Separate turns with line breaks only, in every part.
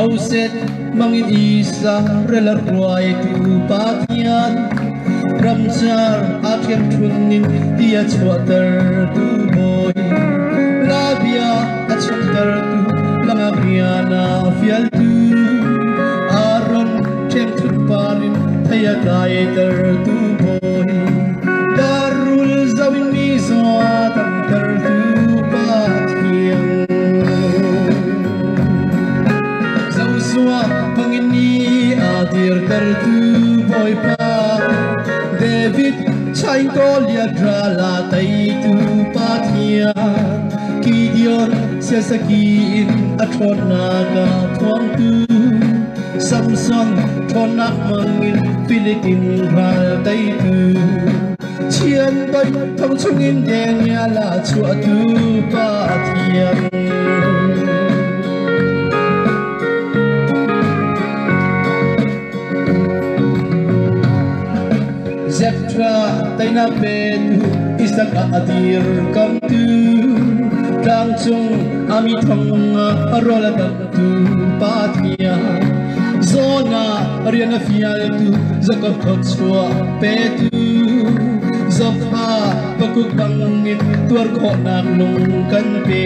mau set mangin isa rela ruai tu patian ramsar athiam thunin dia chwatar tu boy labia achuntar tu langabia na fial tu aron chem thut parin thaya dai tar tu boy darul zawin mi zwa tam tar tu patian zawswa pangini adir tar tu boy pa David chai golia drala tai tu pathia Gideon sesakin athona ga thong tu Samson thonak mangin Philippin ral tai tu chian doi thong chungin deng ya la chua tu pathia Zeptra taina petu isak adir kam tu Tang chung ami thonga arola dam tu pathia Zona ariana fial tu zakap thot chua petu Zopha pakuk bangin tuar kho nak lung kan pe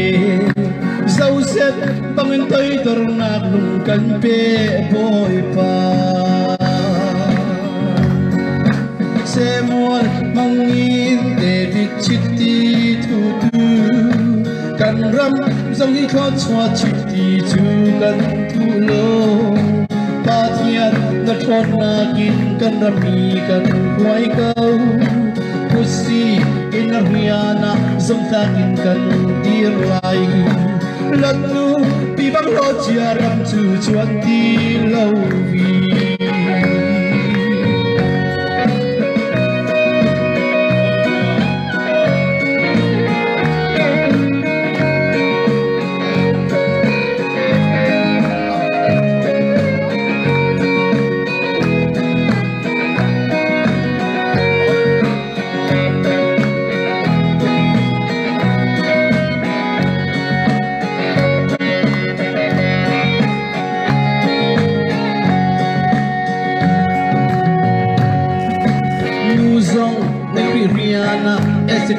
Zauset bangin toy tor nak lung kan pe boy pa Samuel mangin David chiti thu tu kan ram zong hi kho chwa chiti chu kan thu lo pathian na thot na kin kan rami kan huai kau pusi in riana zong ta kin kan dir lai lanu pi bang lo chia ram chu chuan ti lo vi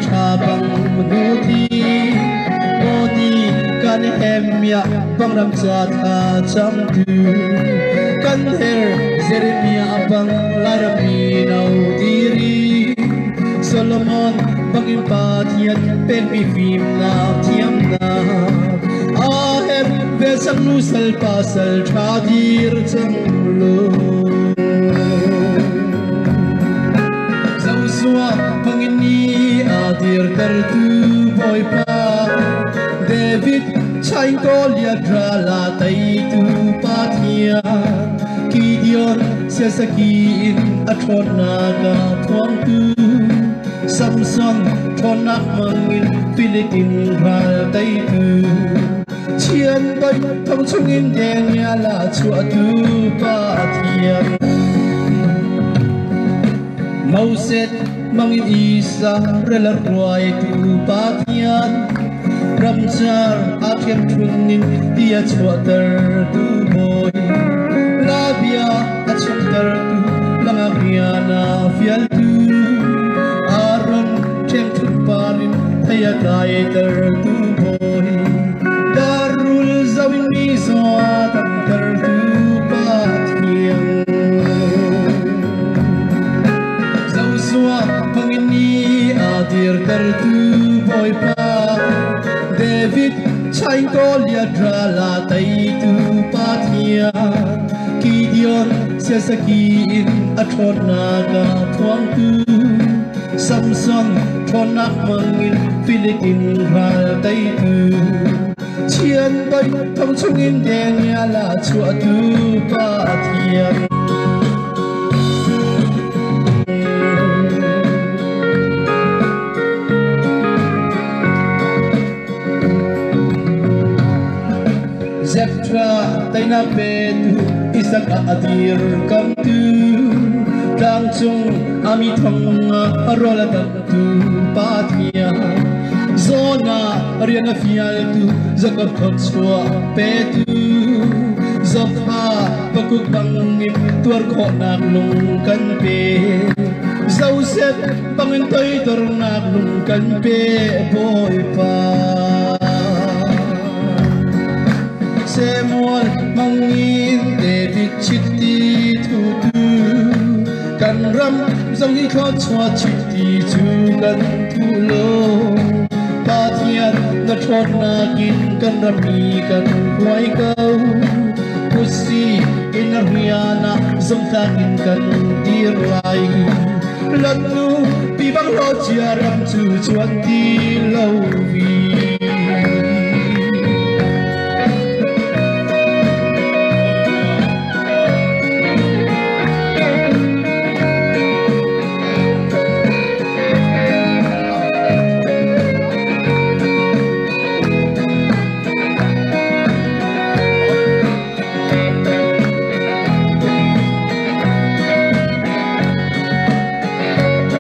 Chabang modi kan hemya bang ram cha tha cham tu kan her Jeremia bang larami nau diri Solomon bangin pathian pen mi phim na thiam na aher besang nu sal pasal thadir chang lo zawswa pangini adir tar tu boy pa David chai golia drala tai tu pathia Gideon sesakin athona ga thong tu Samson thonak mangin Philippin ral tai tu chian doi thong chungin deng ya la chua tu pathia Mauset mangin isa rela ruai tu patian ramsar athiam thunin dia chwatar tu boy labia achuntar tu langabia na fial tu aron chem thut parin thaya dai tar tu boy darul zawin mi zwa tam tar tu patian pangini adir tar tu boy pa David chai golia drala tai tu pathia Gideon sesakin athona ga thong tu Samson thonak mangin Philippin ral tai tu chian doi thong chungin deng ya la chua tu pathia Zeptra taina petu isak adir kam tu Tang chung ami thonga arola dam tu pathia Zona ariana fial tu zakap thot chua petu zopa pakuk bangin tuar ko naglung kan pe Zausep bangin toy tor naglung kan pe boy pa Semual mangin David chiti tutu kan ram zong hi kho chwa chiti chu kan tu lo Patian na thot na kin kan rami kan huai kau Pusi in riana zong ta kin kan dir lai Lanu pi bang lo chia ram chu chuan ti lo vi